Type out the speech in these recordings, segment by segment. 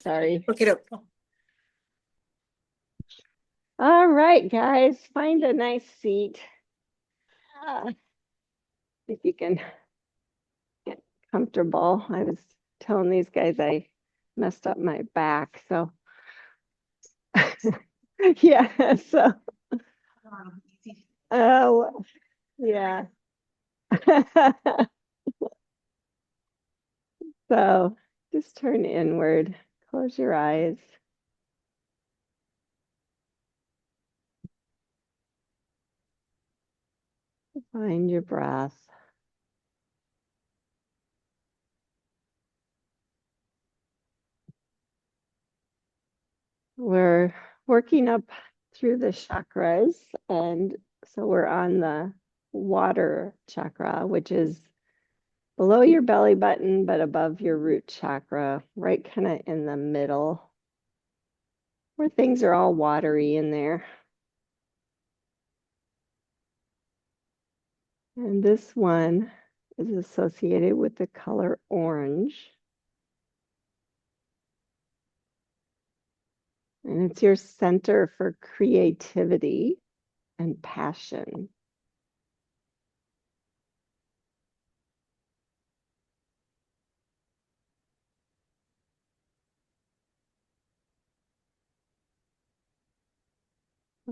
Sorry. Okay. All right, guys, find a nice seat. If you can get comfortable. I was telling these guys I messed up my back, so yeah, so oh yeah. So just turn inward, close your eyes. Find your breath. We're working up through the chakras, and so we're on the water chakra, which is below your belly button, but above your root chakra, right kind of in the middle, where things are all watery in there. And this one is associated with the color orange. And it's your center for creativity and passion.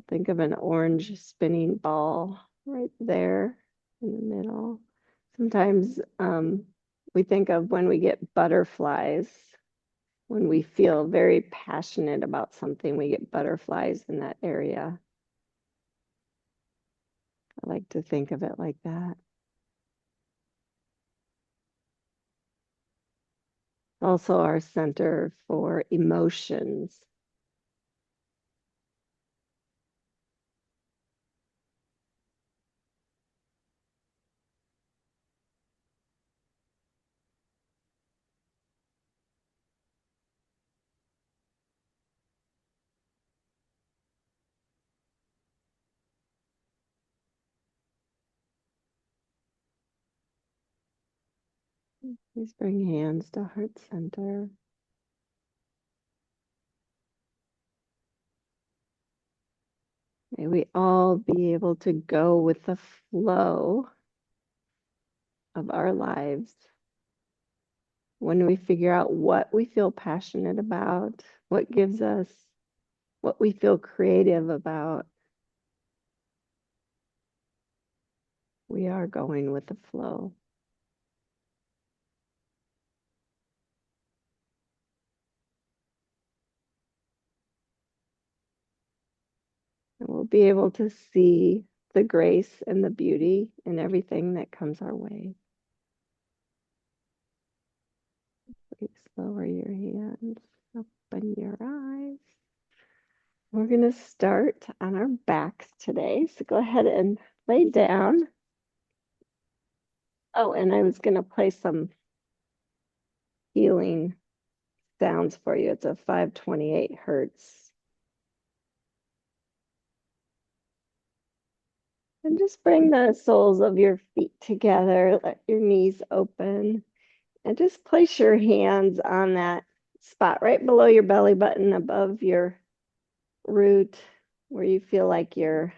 Think of an orange spinning ball right there in the middle. Sometimes we think of when we get butterflies, when we feel very passionate about something, we get butterflies in that area. I like to think of it like that. Also, our center for emotions. Please bring hands to heart center. May we all be able to go with the flow of our lives. When we figure out what we feel passionate about, what gives us, what we feel creative about, we are going with the flow. And we'll be able to see the grace and the beauty in everything that comes our way. Please lower your hands, open your eyes. We're going to start on our backs today. So go ahead and lay down. Oh, and I was going to play some healing sounds for you. It's a 528 hertz. And just bring the soles of your feet together. Let your knees open. And just place your hands on that spot right below your belly button, above your root, where you feel like your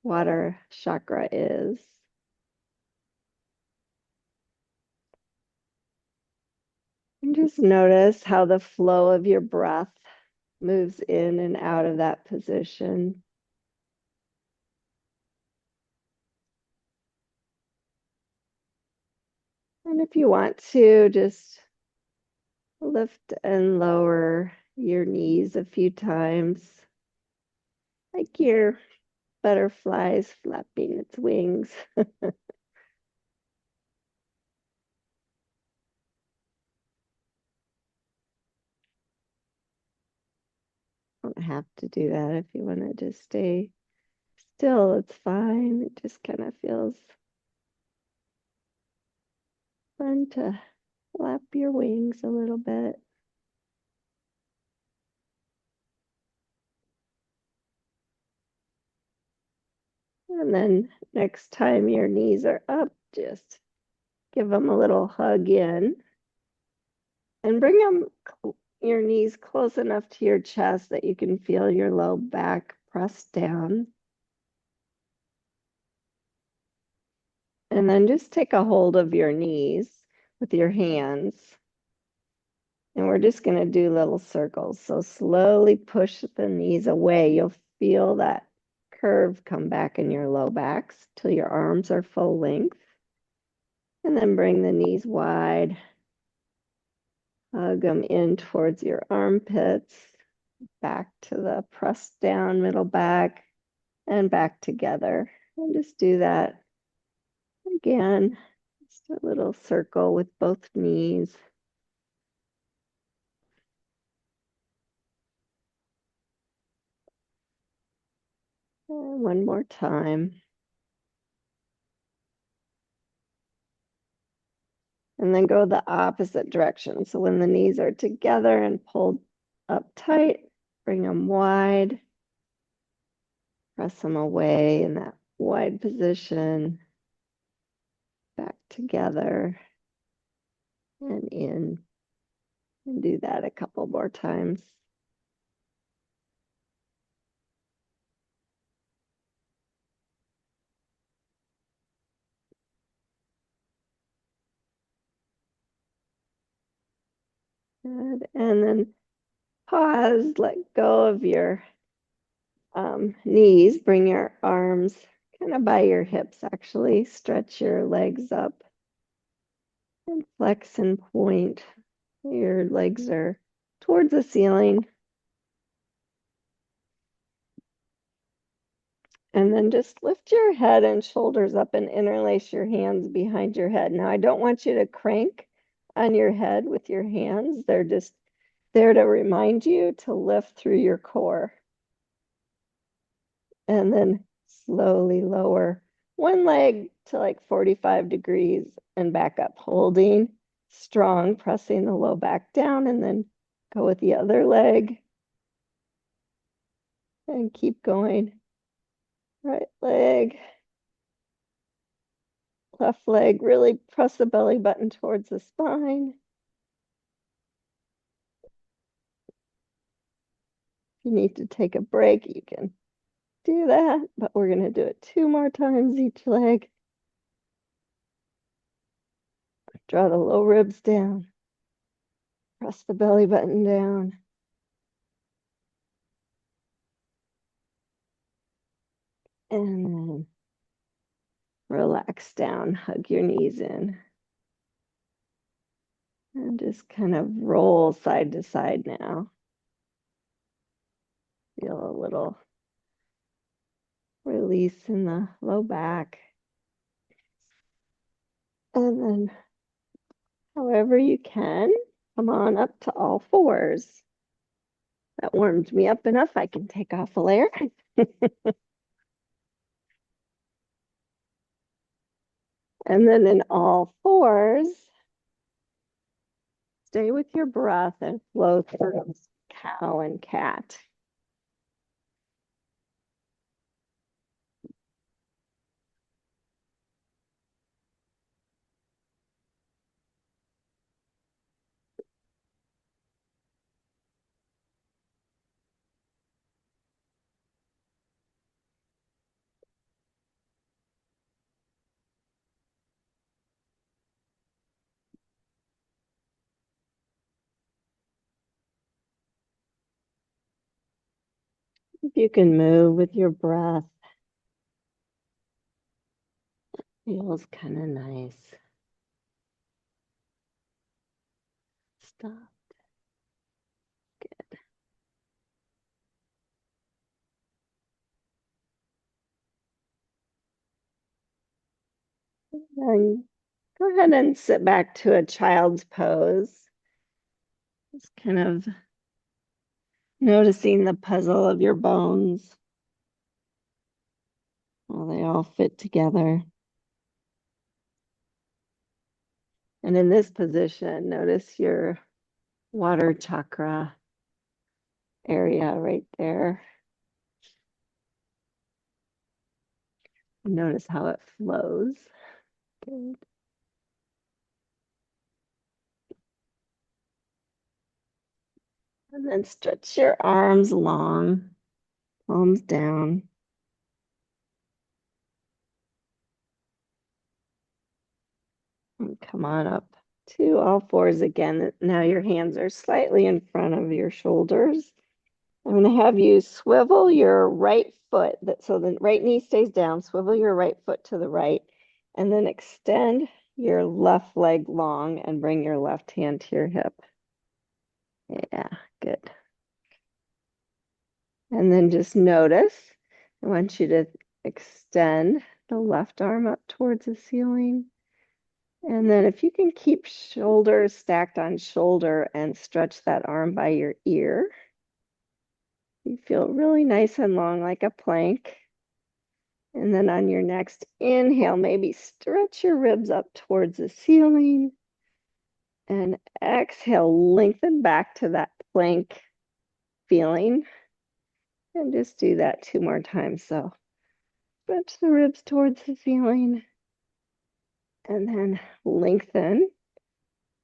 water chakra is. And just notice how the flow of your breath moves in and out of that position. And if you want to, just lift and lower your knees a few times, like your butterflies flapping its wings. Don't have to do that. If you want to just stay still, it's fine. It just kind of feels fun to flap your wings a little bit. And then next time your knees are up, just give them a little hug in and bring them, your knees close enough to your chest that you can feel your low back pressed down. And then just take a hold of your knees with your hands. And we're just going to do little circles. So slowly push the knees away. You'll feel that curve come back in your low backs till your arms are full length. And then bring the knees wide. Hug them in towards your armpits. Back to the pressed down middle back and back together. And just do that again. Just a little circle with both knees. And one more time. And then go the opposite direction. So when the knees are together and pulled up tight, bring them wide. Press them away in that wide position. Back together and in. And do that a couple more times. Good. And then pause, let go of your knees, bring your arms kind of by your hips, actually. Stretch your legs up and flex and point. Your legs are towards the ceiling. And then just lift your head and shoulders up and interlace your hands behind your head. Now, I don't want you to crank on your head with your hands. They're just there to remind you to lift through your core. And then slowly lower one leg to like 45 degrees and back up, holding strong, pressing the low back down, and then go with the other leg and keep going. Right leg, left leg, really press the belly button towards the spine. If you need to take a break, you can do that, but we're going to do it 2 more times each leg. Draw the low ribs down. Press the belly button down. And then relax down, hug your knees in. And just kind of roll side to side now. Feel a little release in the low back. And then, however you can, come on up to all fours. That warmed me up enough. I can take off a layer. And then in all fours, stay with your breath and flow through cow and cat. If you can move with your breath, feels kind of nice. Stop. Good. And go ahead and sit back to a child's pose. Just kind of noticing the puzzle of your bones, how they all fit together. And in this position, notice your water chakra area right there. Notice how it flows. Good. And then stretch your arms long, palms down. And come on up to all fours again. Now your hands are slightly in front of your shoulders. I'm going to have you swivel your right foot so the right knee stays down. Swivel your right foot to the right, and then extend your left leg long and bring your left hand to your hip. Yeah, good. And then just notice, I want you to extend the left arm up towards the ceiling. And then if you can keep shoulders stacked on shoulder and stretch that arm by your ear, you feel really nice and long like a plank. And then on your next inhale, maybe stretch your ribs up towards the ceiling. And exhale, lengthen back to that plank feeling. And just do that 2 more times. So stretch the ribs towards the ceiling. And then lengthen.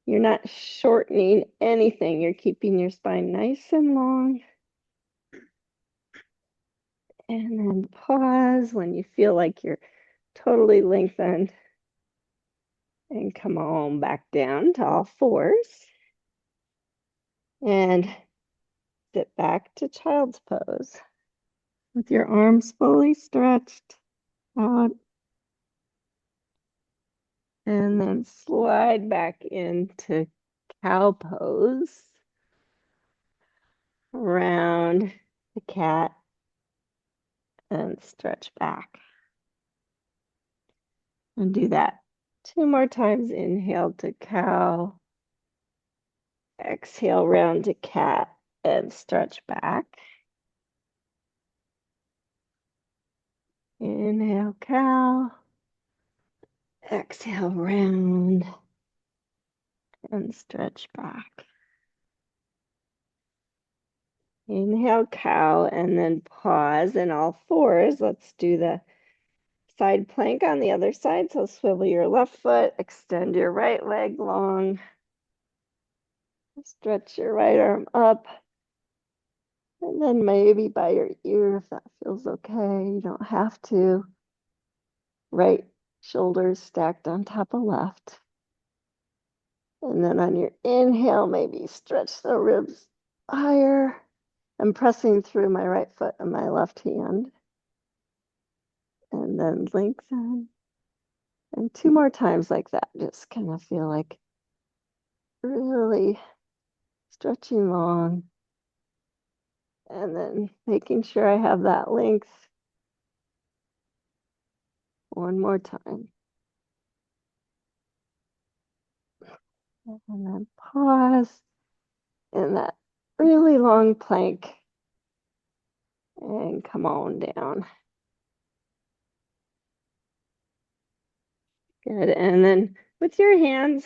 You're not shortening anything. You're keeping your spine nice and long. And then pause when you feel like you're totally lengthened. And come on back down to all fours. And sit back to child's pose with your arms fully stretched out. And then slide back into cow pose around the cat and stretch back. And do that 2 more times. Inhale to cow. Exhale round to cat and stretch back. Inhale, cow. Exhale, round and stretch back. Inhale, cow, and then pause in all fours. Let's do the side plank on the other side. So swivel your left foot, extend your right leg long, stretch your right arm up, and then maybe by your ear if that feels okay. You don't have to. Right shoulders stacked on top of left. And then on your inhale, maybe stretch the ribs higher. I'm pressing through my right foot and my left hand. And then lengthen. And 2 more times like that. Just kind of feel like really stretching long. And then making sure I have that length. 1 more time. And then pause in that really long plank. And come on down. Good. And then with your hands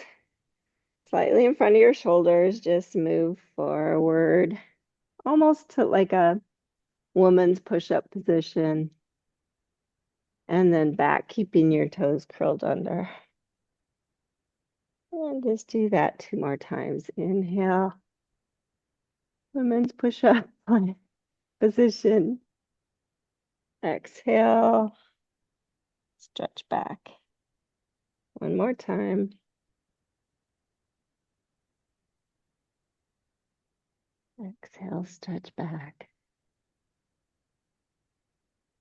slightly in front of your shoulders, just move forward, almost to like a woman's push-up position. And then back, keeping your toes curled under. And just do that 2 more times. Inhale, women's push-up position. Exhale, stretch back. 1 more time. Exhale, stretch back.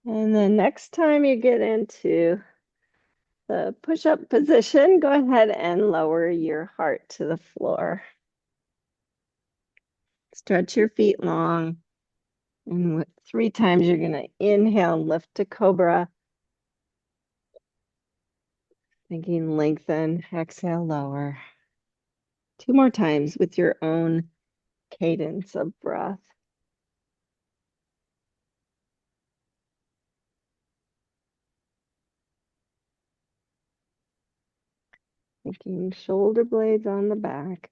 And then next time you get into the push-up position, go ahead and lower your heart to the floor. Stretch your feet long. And 3 times you're going to inhale, lift to cobra. Thinking lengthen, exhale, lower. 2 more times with your own cadence of breath. Thinking shoulder blades on the back.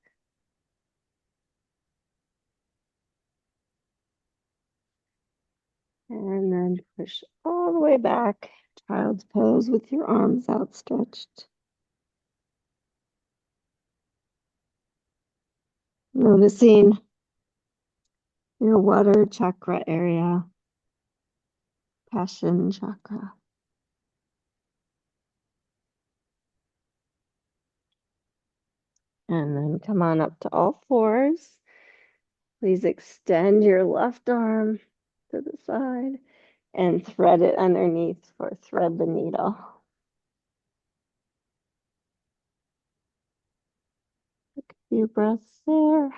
And then push all the way back. Child's pose with your arms outstretched. Noticing your water chakra area, passion chakra. And then come on up to all fours. Please extend your left arm to the side and thread it underneath for thread the needle. Take a few breaths there.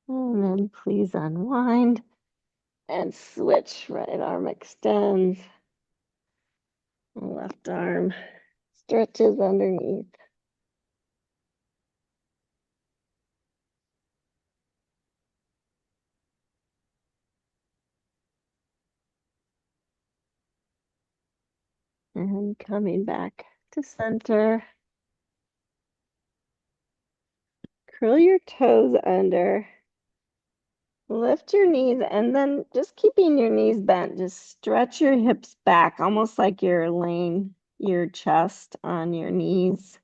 And then please unwind and switch. Right arm extends. Left arm stretches underneath. And coming back to center. Curl your toes under. Lift your knees and then just keeping your knees bent, just stretch your hips back, almost like you're laying your chest on your knees.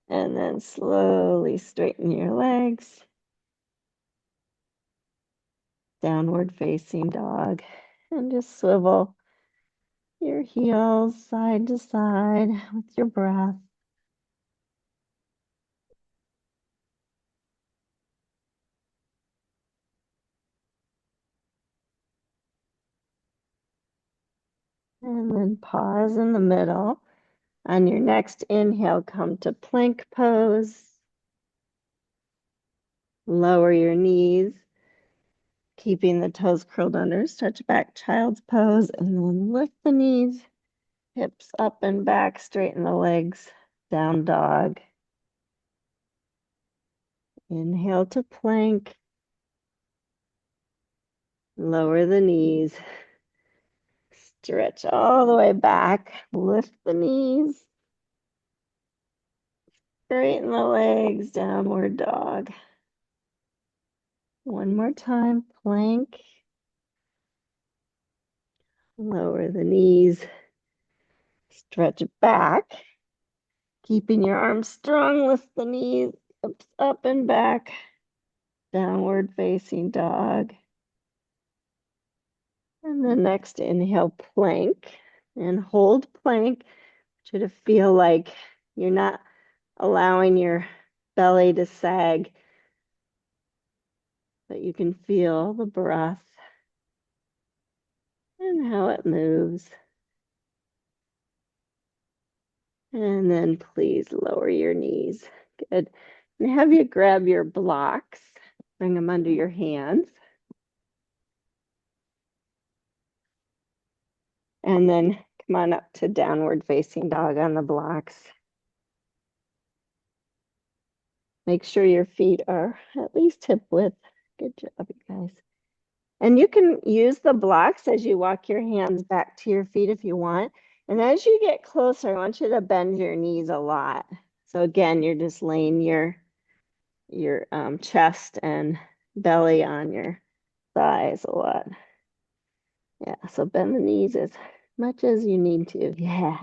And then slowly straighten your legs. Downward facing dog. And just swivel your heels side to side with your breath. And then pause in the middle. On your next inhale, come to plank pose. Lower your knees, keeping the toes curled under. Stretch back, child's pose, and then lift the knees, hips up and back, straighten the legs, down dog. Inhale to plank. Lower the knees. Stretch all the way back. Lift the knees. Straighten the legs, downward dog. One more time, plank. Lower the knees. Stretch back. Keeping your arms strong, lift the knees, hips up and back. Downward facing dog. And the next inhale, plank. And hold plank. I want you to feel like you're not allowing your belly to sag, but you can feel the breath and how it moves. And then please lower your knees. Good. And have you grab your blocks, bring them under your hands. And then come on up to downward facing dog on the blocks. Make sure your feet are at least hip width. Good job, you guys. And you can use the blocks as you walk your hands back to your feet if you want. And as you get closer, I want you to bend your knees a lot. So again, you're just laying your chest and belly on your thighs a lot. Yeah, so bend the knees as much as you need to. Yeah,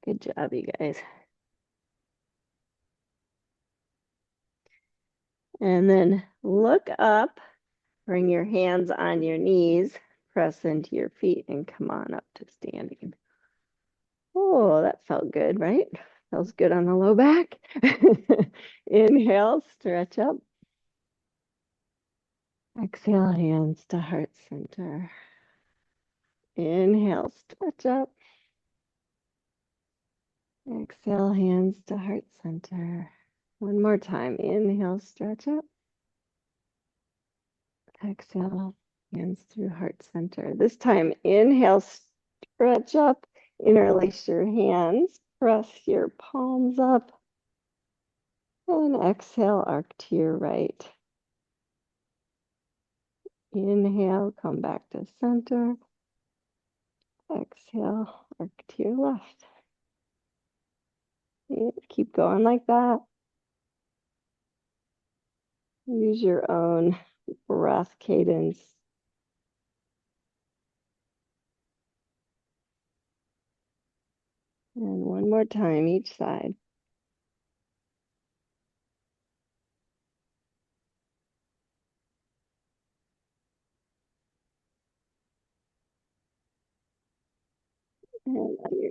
good job, you guys. And then look up, bring your hands on your knees, press into your feet, and come on up to standing. Oh, that felt good, right? Feels good on the low back. Inhale, stretch up. Exhale, hands to heart center. Inhale, stretch up. Exhale, hands to heart center. One more time. Inhale, stretch up. Exhale, hands through heart center. This time, inhale, stretch up. Interlace your hands. Press your palms up. And exhale, arc to your right. Inhale, come back to center. Exhale, arc to your left. Keep going like that. Use your own breath cadence. And one more time each side.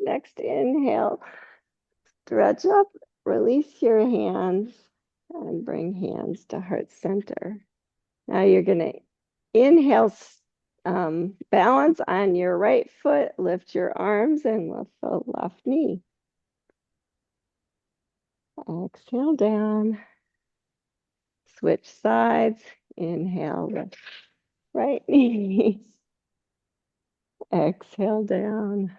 your next inhale, stretch up, release your hands, and bring hands to heart center. Now you're going to inhale, balance on your right foot, lift your arms and lift the left knee. Exhale down, switch sides, inhale the right knee, exhale down.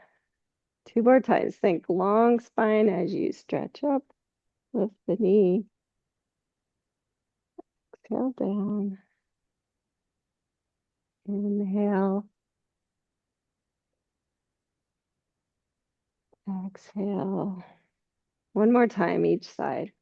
Two more times. Think long spine as you stretch up, lift the knee, exhale down, inhale, exhale. One more time each side.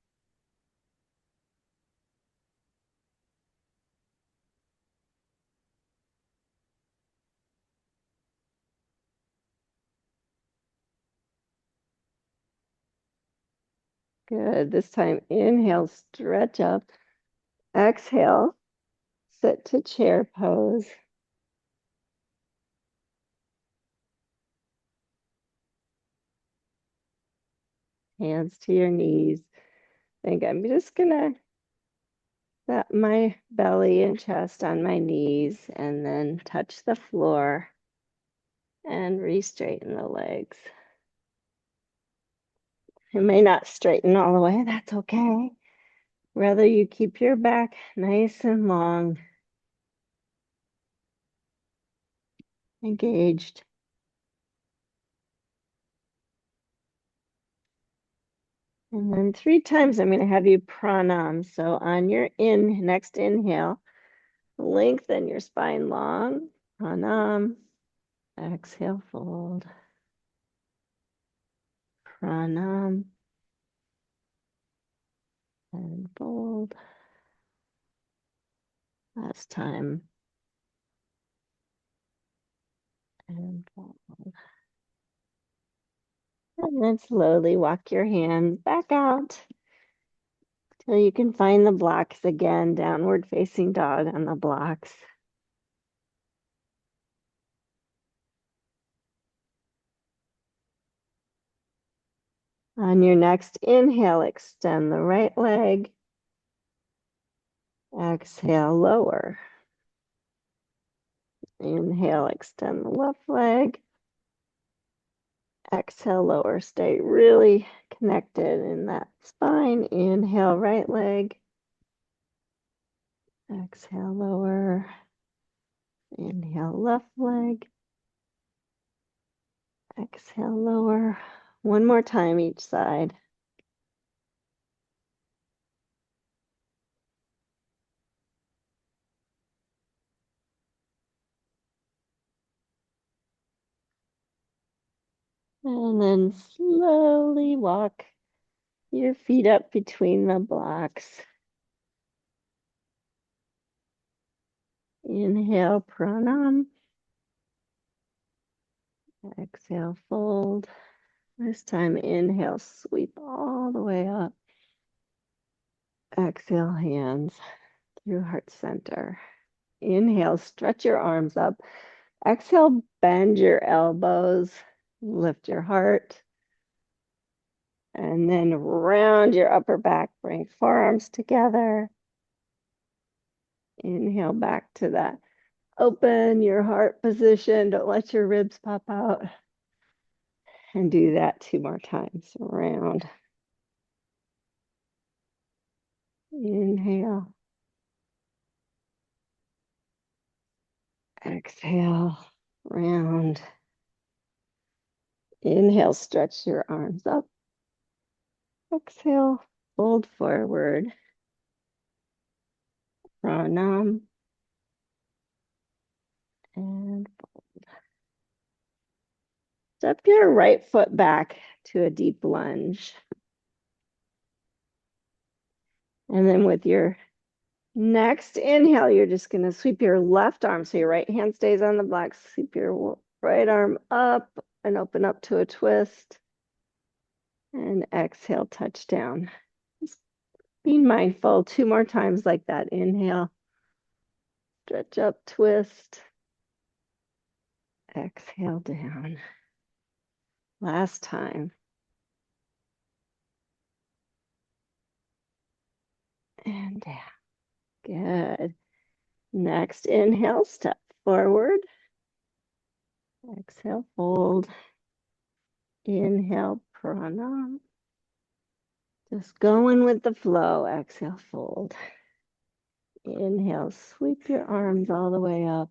Good. This time, inhale, stretch up. Exhale, sit to chair pose. Hands to your knees. Think I'm just gonna set my belly and chest on my knees and then touch the floor and re-straighten the legs. It may not straighten all the way, that's okay. Rather you keep your back nice and long, engaged. And then 3 times I'm going to have you pranam. So on your next inhale, lengthen your spine long, pranam. Exhale, fold. Pranam. And fold. Last time. And fold. And then slowly walk your hands back out till you can find the blocks again, downward facing dog on the blocks. On your next inhale, extend the right leg. Exhale, lower. Inhale, extend the left leg. Exhale, lower. Stay really connected in that spine. Inhale, right leg. Exhale, lower. Inhale, left leg. Exhale, lower. One more time each side. And then slowly walk your feet up between the blocks. Inhale, pranam. Exhale, fold. This time, inhale, sweep all the way up. Exhale, hands through heart center. Inhale, stretch your arms up. Exhale, bend your elbows, lift your heart. And then round your upper back, bring forearms together. Inhale back to that. Open your heart position. Don't let your ribs pop out. And do that 2 more times. Round. Inhale. Exhale. Round. Inhale, stretch your arms up. Exhale, fold forward. Pranam. And step your right foot back to a deep lunge. And then with your next inhale, you're just going to sweep your left arm. So your right hand stays on the block. Sweep your right arm up and open up to a twist. And exhale, touch down. Just being mindful 2 more times like that. Inhale, stretch up, twist. Exhale down. Last time. And down. Good. Next, inhale, step forward. Exhale, fold. Inhale, pranam. Just going with the flow. Exhale, fold. Inhale, sweep your arms all the way up.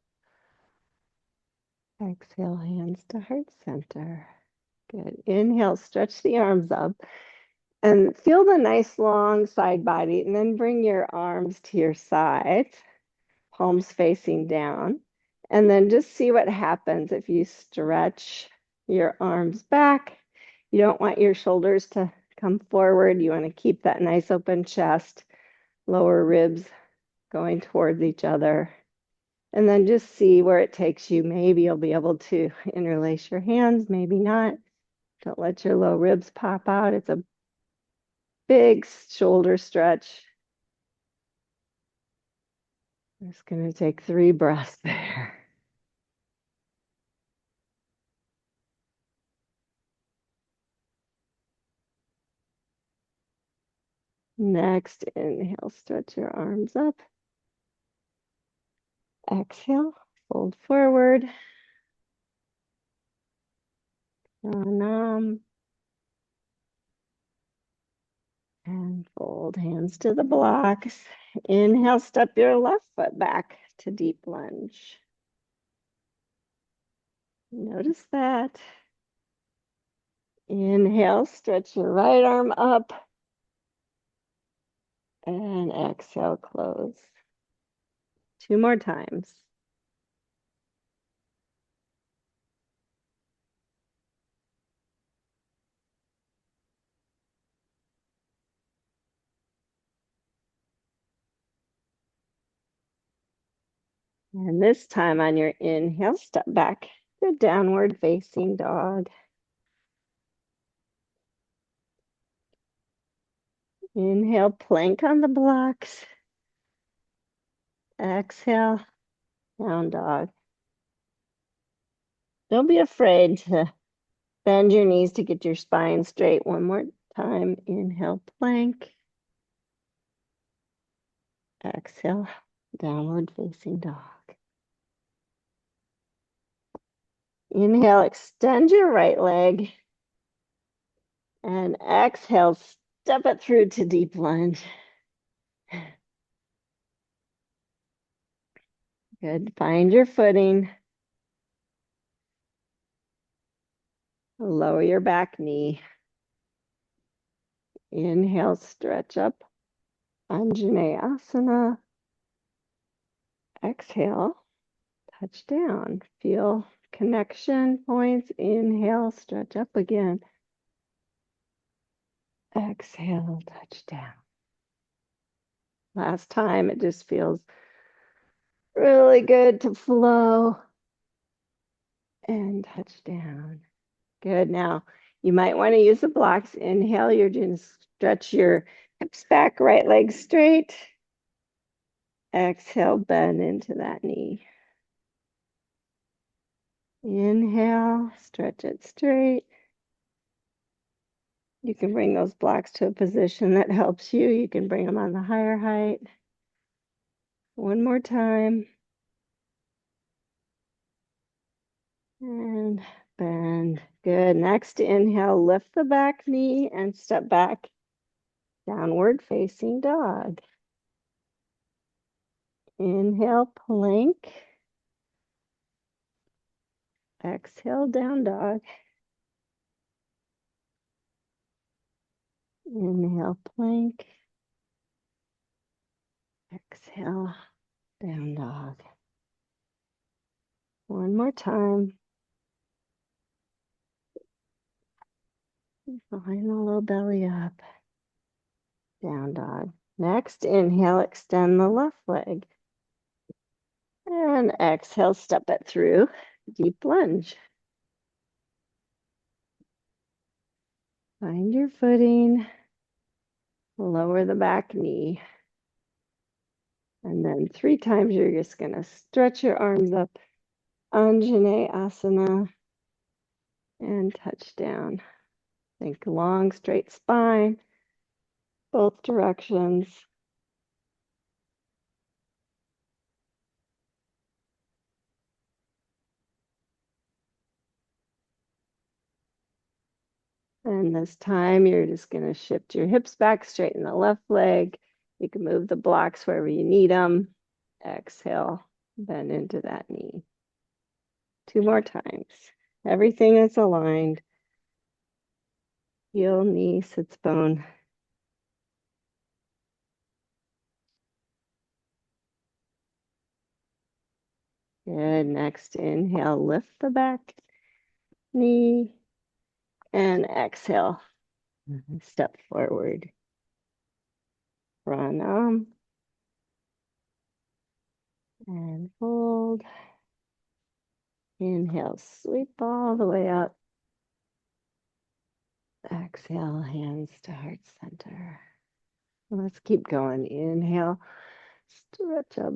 Exhale, hands to heart center. Good. Inhale, stretch the arms up and feel the nice long side body. And then bring your arms to your sides, palms facing down. And then just see what happens if you stretch your arms back. You don't want your shoulders to come forward. You want to keep that nice open chest, lower ribs going towards each other. And then just see where it takes you. Maybe you'll be able to interlace your hands, maybe not. Don't let your low ribs pop out. It's a big shoulder stretch. I'm just going to take 3 breaths there. Next, inhale, stretch your arms up. Exhale, fold forward. Pranam. And fold hands to the blocks. Inhale, step your left foot back to deep lunge. Notice that. Inhale, stretch your right arm up. And exhale, close. 2 more times. And this time on your inhale, step back to downward facing dog. Inhale, plank on the blocks. Exhale, down dog. Don't be afraid to bend your knees to get your spine straight. One more time. Inhale, plank. Exhale, downward facing dog. Inhale, extend your right leg. And exhale, step it through to deep lunge. Good. Find your footing. Lower your back knee. Inhale, stretch up. Anjaneyasana. Exhale, touch down. Feel connection points. Inhale, stretch up again. Exhale, touch down. Last time, it just feels really good to flow and touch down. Good. Now, you might want to use the blocks. Inhale, you're going to stretch your hips back, right leg straight. Exhale, bend into that knee. Inhale, stretch it straight. You can bring those blocks to a position that helps you. You can bring them on the higher height. One more time. And bend. Good. Next, inhale, lift the back knee and step back. Downward facing dog. Inhale, plank. Exhale, down dog. Inhale, plank. Exhale, down dog. One more time. Find the low belly up. Down dog. Next, inhale, extend the left leg. And exhale, step it through. Deep lunge. Find your footing. Lower the back knee. And then 3 times you're just going to stretch your arms up. Anjaneyasana. and touch down. Think long, straight spine, both directions. And this time you're just going to shift your hips back, straighten the left leg. You can move the blocks wherever you need them. Exhale, bend into that knee. 2 more times. Everything is aligned. Heel, knee, sits bone. Good. Next, inhale, lift the back knee. And exhale, step forward. Pranam. And fold. Inhale, sweep all the way up. Exhale, hands to heart center. Let's keep going. Inhale, stretch up.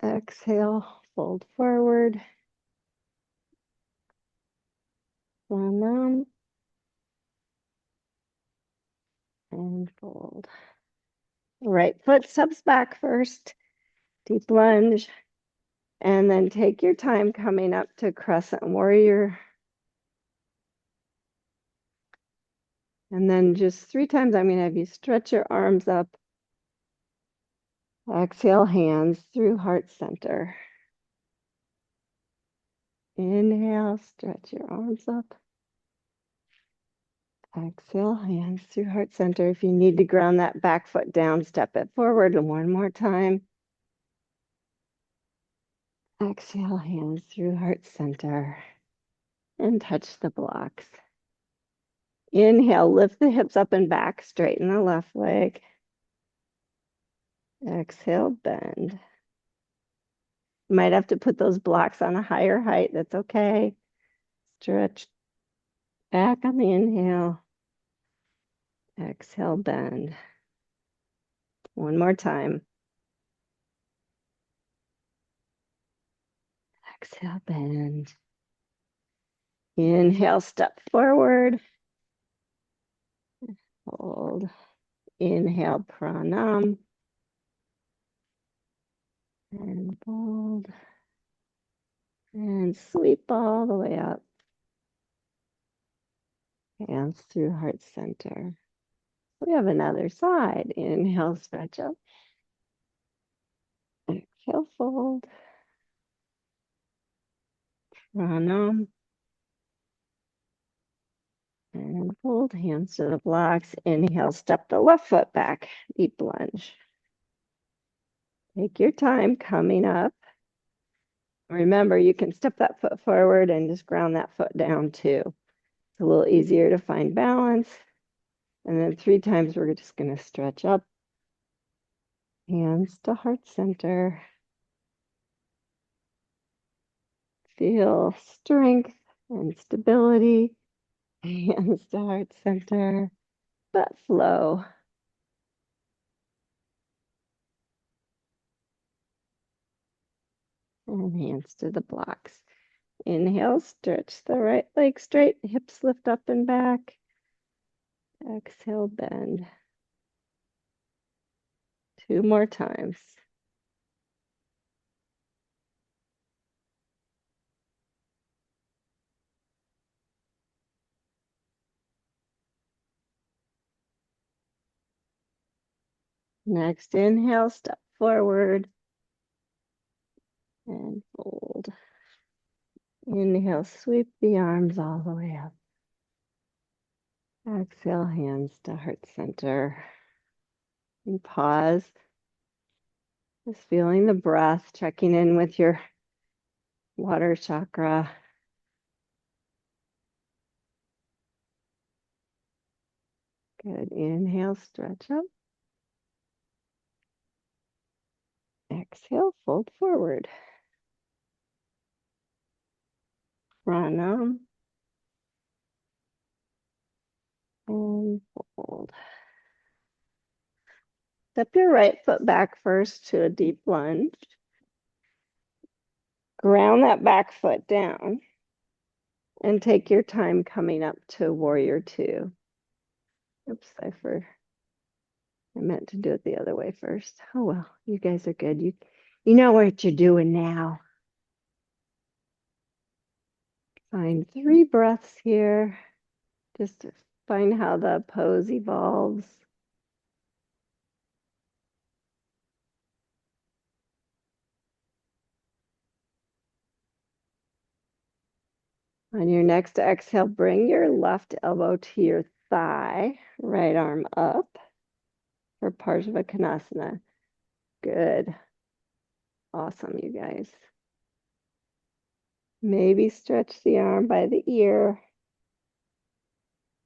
Exhale, fold forward. Pranam. And fold. Right foot steps back first. Deep lunge. And then take your time coming up to crescent warrior. And then just 3 times, I'm going to have you stretch your arms up. Exhale, hands through heart center. Inhale, stretch your arms up. Exhale, hands through heart center. If you need to ground that back foot down, step it forward. And one more time. Exhale, hands through heart center. And touch the blocks. Inhale, lift the hips up and back, straighten the left leg. Exhale, bend. You might have to put those blocks on a higher height. That's okay. Stretch back on the inhale. Exhale, bend. One more time. Exhale, bend. Inhale, step forward. Hold. Inhale, pranam. And fold. And sweep all the way up. Hands through heart center. We have another side. Inhale, stretch up. Exhale, fold. Pranam. And fold, hands to the blocks. Inhale, step the left foot back. Deep lunge. Take your time coming up. Remember, you can step that foot forward and just ground that foot down too. It's a little easier to find balance. And then 3 times, we're just going to stretch up. Hands to heart center. Feel strength and stability. Hands to heart center. But flow. And hands to the blocks. Inhale, stretch the right leg straight, hips lift up and back. Exhale, bend. 2 more times. Next inhale, step forward and fold. Inhale, sweep the arms all the way up. Exhale, hands to heart center. And pause. Just feeling the breath, checking in with your water chakra. Good. Inhale, stretch up. Exhale, fold forward. Pranam. And fold. Step your right foot back first to a deep lunge. Ground that back foot down. And take your time coming up to warrior two. Oops, I meant to do it the other way first. Oh well, you guys are good. You know what you're doing now. Find 3 breaths here. Just to find how the pose evolves. On your next exhale, bring your left elbow to your thigh, right arm up for Parsvakonasana. Good. Awesome, you guys. Maybe stretch the arm by the ear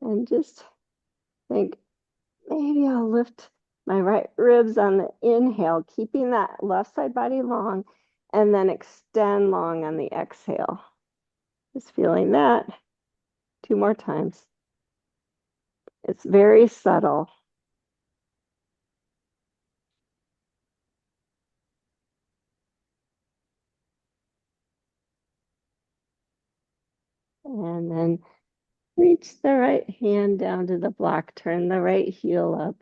and just think, maybe I'll lift my right ribs on the inhale, keeping that left side body long, and then extend long on the exhale. Just feeling that 2 more times. It's very subtle. And then reach the right hand down to the block, turn the right heel up,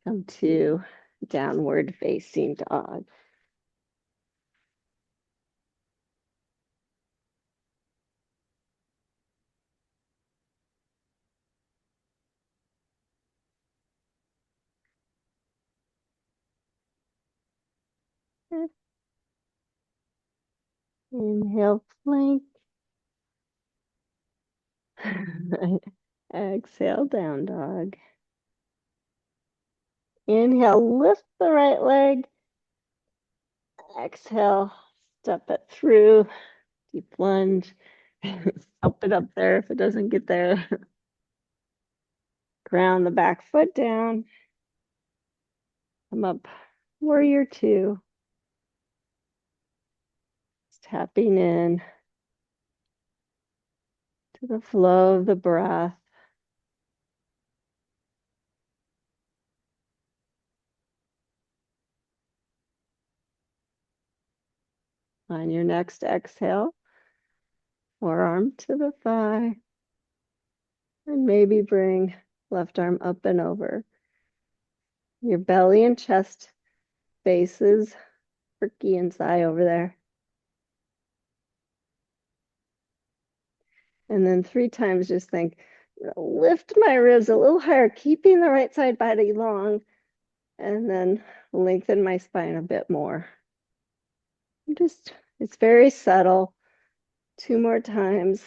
come to downward facing dog. Inhale, plank. Exhale, down dog. Inhale, lift the right leg. Exhale, step it through. Deep lunge. Help it up there if it doesn't get there. Ground the back foot down. Come up, warrior two. Tapping in to the flow of the breath. On your next exhale, forearm to the thigh. And maybe bring left arm up and over. Your belly and chest faces Turkey and thigh over there. And then 3 times just think, lift my ribs a little higher, keeping the right side body long, and then lengthen my spine a bit more. It's very subtle. 2 more times.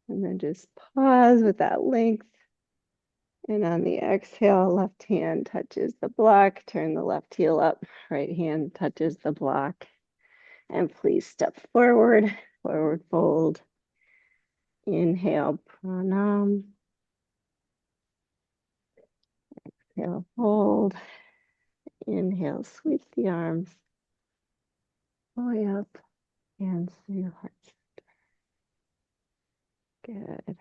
And then just pause with that length. And on the exhale, left hand touches the block, turn the left heel up, right hand touches the block. And please step forward, forward fold. Inhale, pranam. Exhale, fold. Inhale, sweep the arms all the way up, hands to your heart center. Good.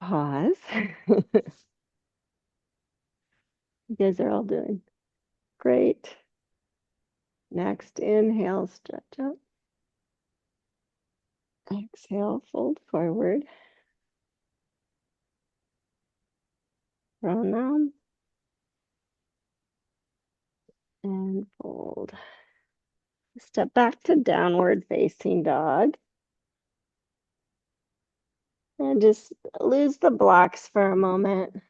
Pause. You guys are all doing great. Next, inhale, stretch up. Exhale, fold forward. Pranam. And fold. Step back to downward facing dog. And just lose the blocks for a moment.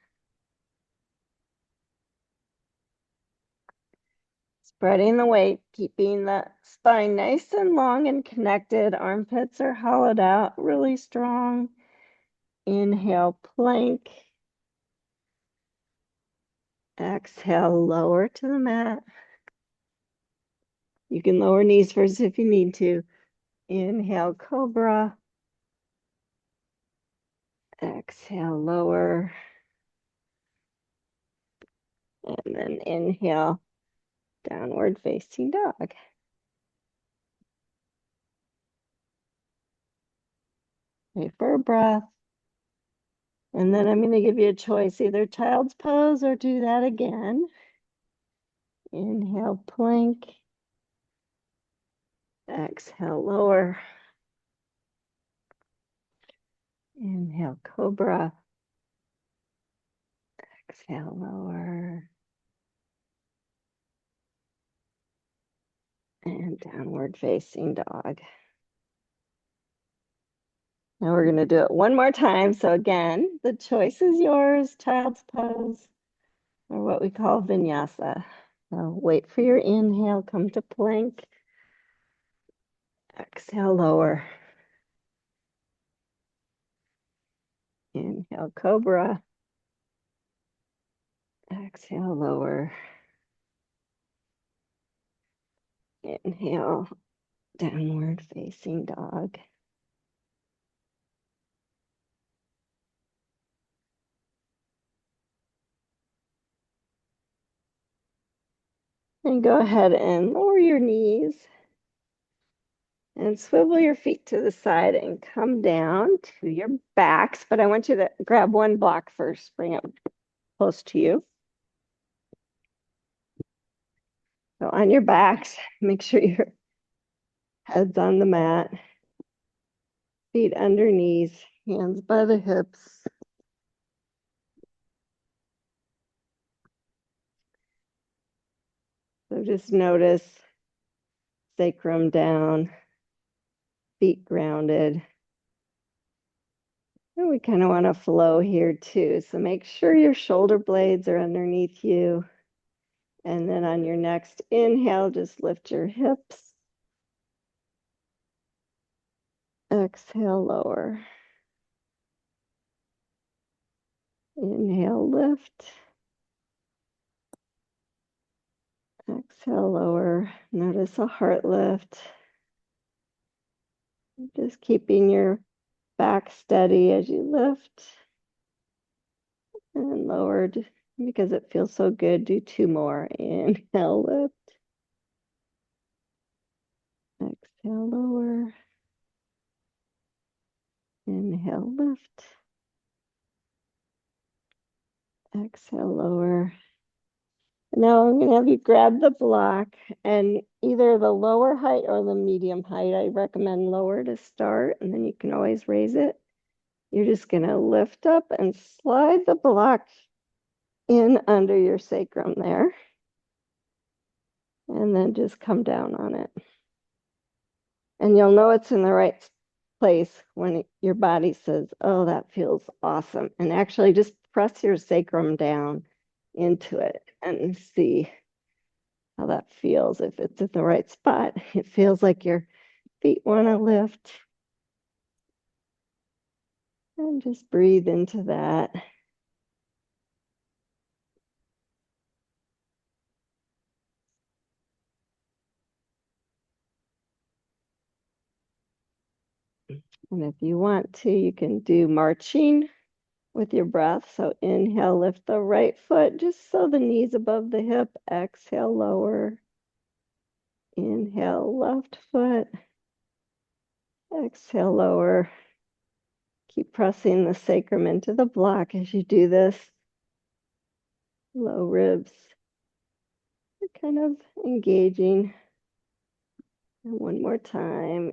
Spreading the weight, keeping the spine nice and long and connected. Armpits are hollowed out, really strong. Inhale, plank. Exhale, lower to the mat. You can lower knees first if you need to. Inhale, cobra. Exhale, lower. And then inhale, downward facing dog. Wait for a breath. And then I'm going to give you a choice, either child's pose or do that again. Inhale, plank. Exhale, lower. Inhale, cobra. Exhale, lower. And downward facing dog. Now we're going to do it one more time. So again, the choice is yours, child's pose, or what we call vinyasa. So wait for your inhale, come to plank. Exhale, lower. Inhale, cobra. Exhale, lower. Inhale, downward facing dog. And go ahead and lower your knees and swivel your feet to the side and come down to your backs. But I want you to grab one block first, bring it close to you. So on your backs, make sure your head's on the mat, feet underneath, hands by the hips. So just notice sacrum down, feet grounded. And we kind of want to flow here too. So make sure your shoulder blades are underneath you. And then on your next inhale, just lift your hips. Exhale, lower. Inhale, lift. Exhale, lower. Notice a heart lift. Just keeping your back steady as you lift and lowered because it feels so good. Do two more. Inhale, lift. Exhale, lower. Inhale, lift. Exhale, lower. Now I'm going to have you grab the block and either the lower height or the medium height. I recommend lower to start, and then you can always raise it. You're just going to lift up and slide the block in under your sacrum there, and then just come down on it. And you'll know it's in the right place when your body says, oh, that feels awesome. And actually just press your sacrum down into it and see how that feels. If it's in the right spot, it feels like your feet want to lift. And just breathe into that. And if you want to, you can do marching with your breath. So inhale, lift the right foot just so the knee's above the hip. Exhale, lower. Inhale, left foot. Exhale, lower. Keep pressing the sacrum into the block as you do this. Low ribs are kind of engaging. And one more time,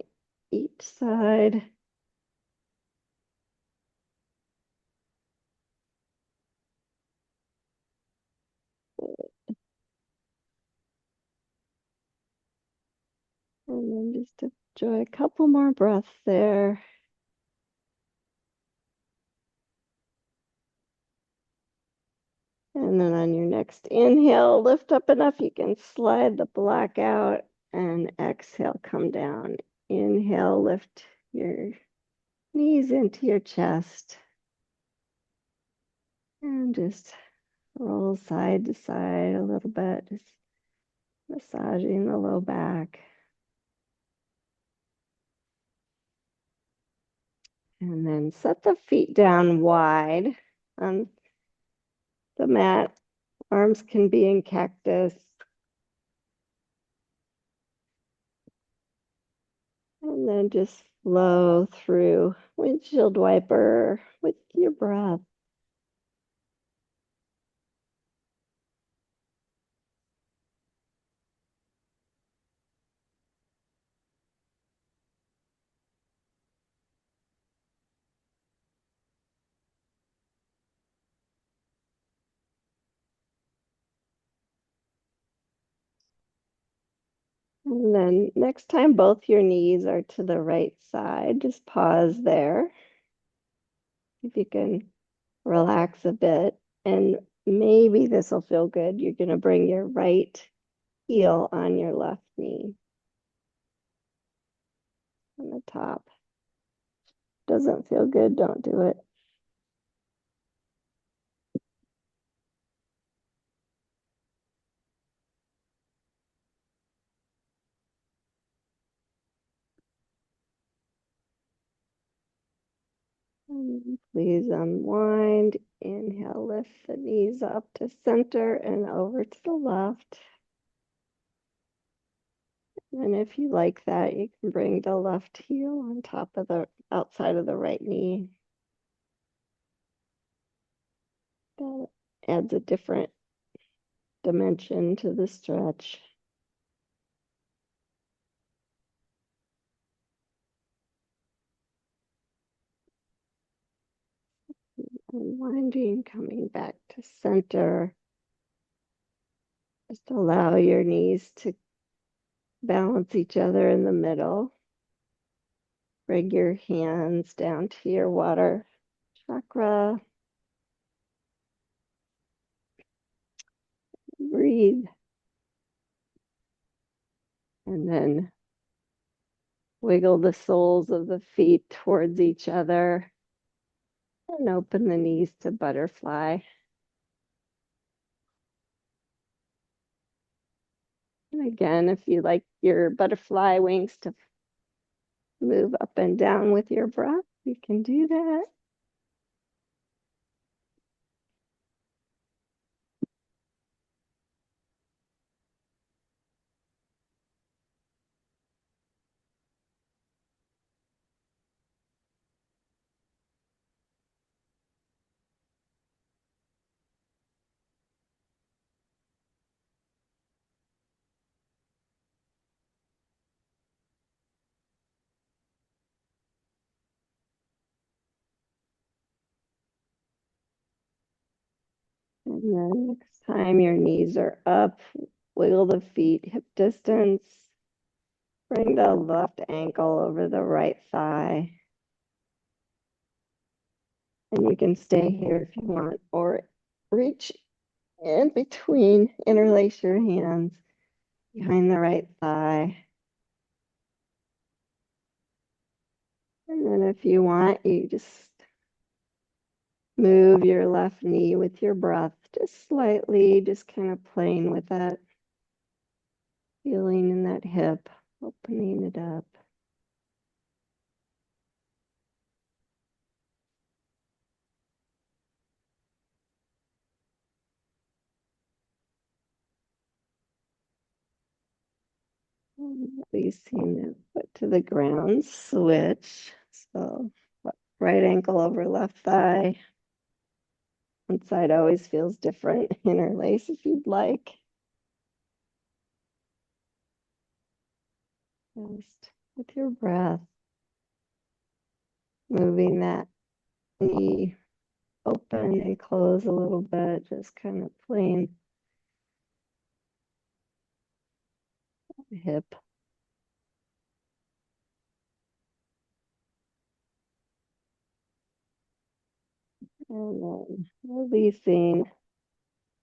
each side. And then just enjoy a couple more breaths there. And then on your next inhale, lift up enough you can slide the block out, and exhale, come down. Inhale, lift your knees into your chest. And just roll side to side a little bit, just massaging the low back. And then set the feet down wide on the mat. Arms can be in cactus. And then just flow through windshield wiper with your breath. And then next time both your knees are to the right side, just pause there. If you can relax a bit, and maybe this will feel good. You're going to bring your right heel on your left knee on the top. Doesn't feel good, don't do it. And please unwind. Inhale, lift the knees up to center and over to the left. And if you like that, you can bring the left heel on top of the outside of the right knee. That adds a different dimension to the stretch. Unwinding, coming back to center. Just allow your knees to balance each other in the middle. Bring your hands down to your water chakra. Breathe. And then wiggle the soles of the feet towards each other and open the knees to butterfly. And again, if you like your butterfly wings to move up and down with your breath, you can do that. And then next time your knees are up, wiggle the feet hip distance. Bring the left ankle over the right thigh. And you can stay here if you want, or reach in between, interlace your hands behind the right thigh. And then if you want, you just move your left knee with your breath, just slightly, just kind of playing with that, feeling in that hip, opening it up. Releasing the foot to the ground, switch. So right ankle over left thigh. One side always feels different. Interlace if you'd like. Just with your breath, moving that knee open and close a little bit, just kind of playing the hip. And then releasing,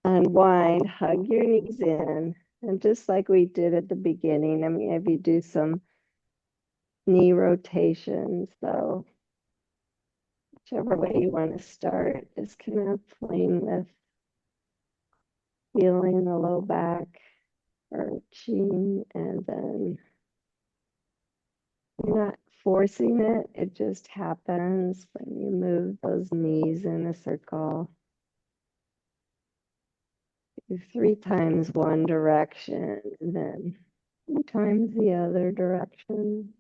unwind, hug your knees in. And just like we did at the beginning, I mean, if you do some knee rotations, so whichever way you want to start, just kind of playing with feeling the low back arching, and then you're not forcing it, it just happens when you move those knees in a circle. Do 3 times one direction, and then 3 times the other direction.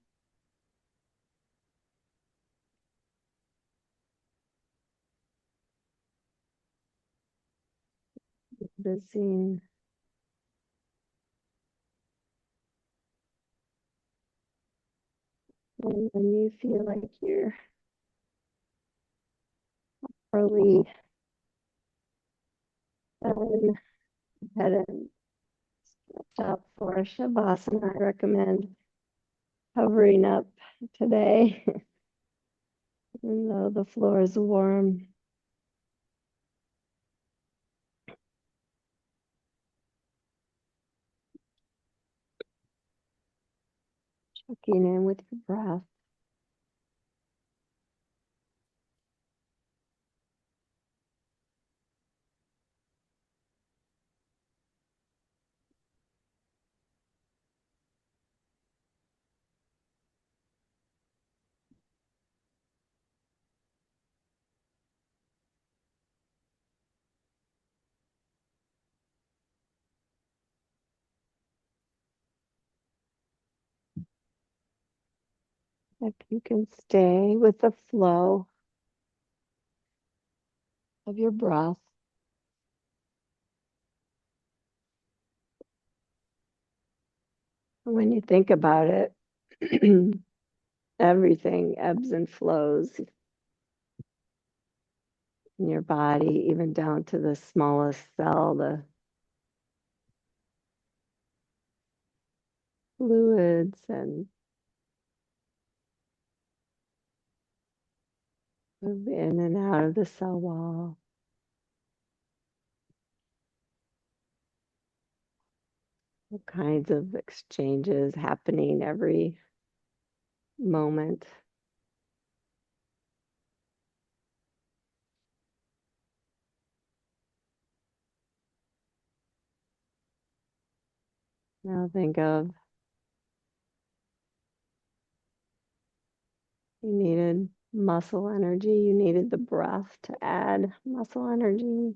Noticing when you feel like you're really done, head and Top for Shavasana. I recommend hovering up today, even though the floor is warm. Checking in with your breath. If you can stay with the flow of your breath. When you think about it, everything ebbs and flows in your body, even down to the smallest cell, the fluids and move in and out of the cell wall. All kinds of exchanges happening every moment. Now think of you needed muscle energy, you needed the breath to add muscle energy.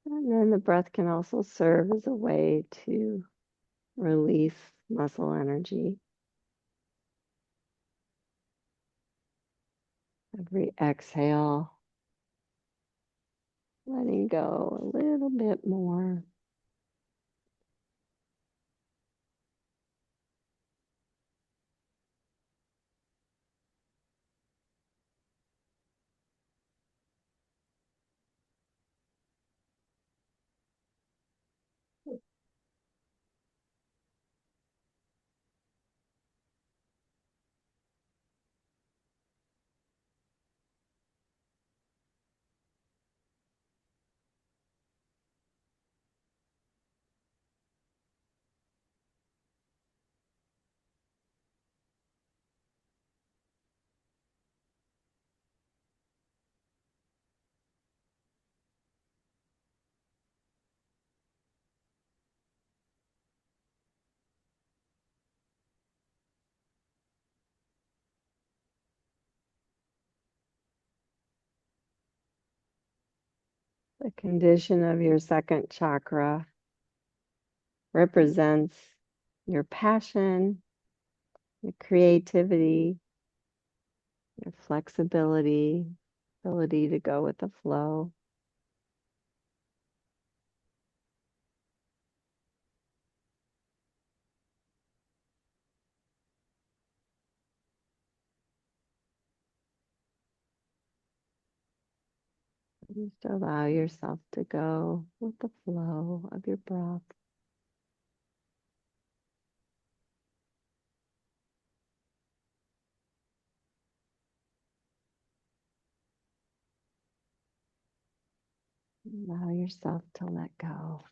And then the breath can also serve as a way to release muscle energy. Every exhale, letting go a little bit more. The condition of your second chakra represents your passion, your creativity, your flexibility, ability to go with the flow. Just allow yourself to go with the flow of your breath. Allow yourself to let go.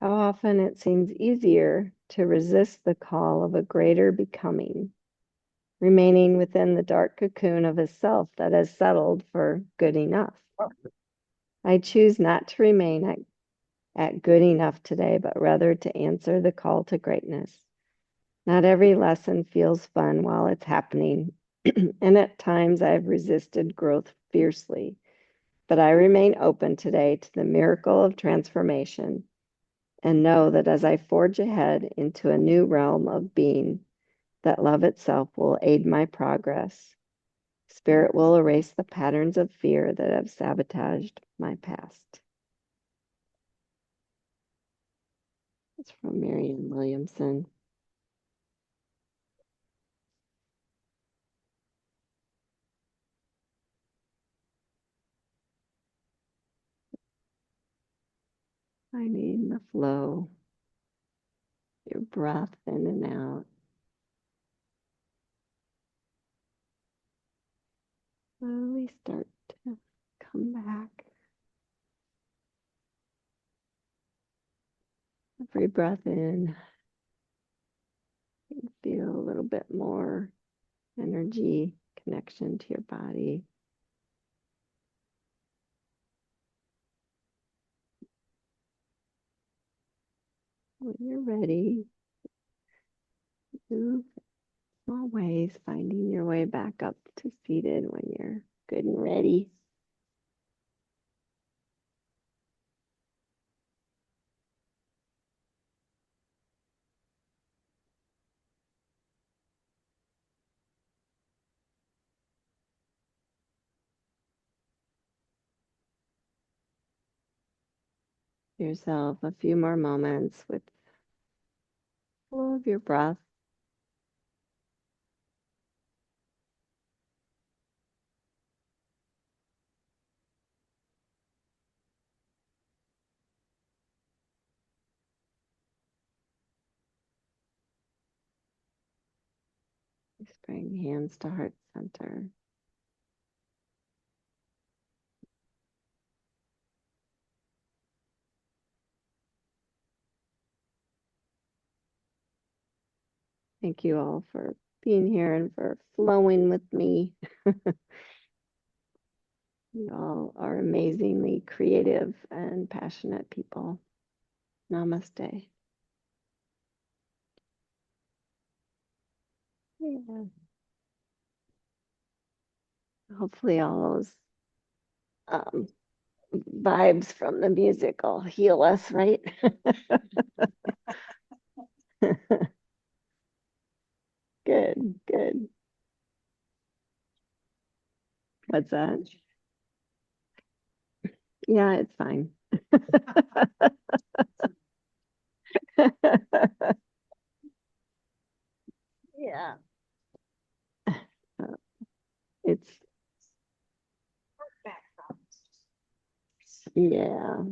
How often it seems easier to resist the call of a greater becoming, remaining within the dark cocoon of a self that has settled for good enough. I choose not to remain at good enough today, but rather to answer the call to greatness. Not every lesson feels fun while it's happening, and at times I've resisted growth fiercely. But I remain open today to the miracle of transformation and know that as I forge ahead into a new realm of being, that love itself will aid my progress. Spirit will erase the patterns of fear that have sabotaged my past. It's from Marianne Williamson. Finding the flow, your breath in and out. Slowly start to come back. Every breath in, you feel a little bit more energy, connection to your body. When you're ready, move small ways, finding your way back up to seated when you're good and ready. Yourself a few more moments with the flow of your breath. Just bring hands to heart center. Thank you all for being here and for flowing with me. You all are amazingly creative and passionate people. Namaste. Yeah. Hopefully all those um, vibes from the music will heal us, right? Good, good. What's that? Yeah, it's fine. Yeah. It's, yeah.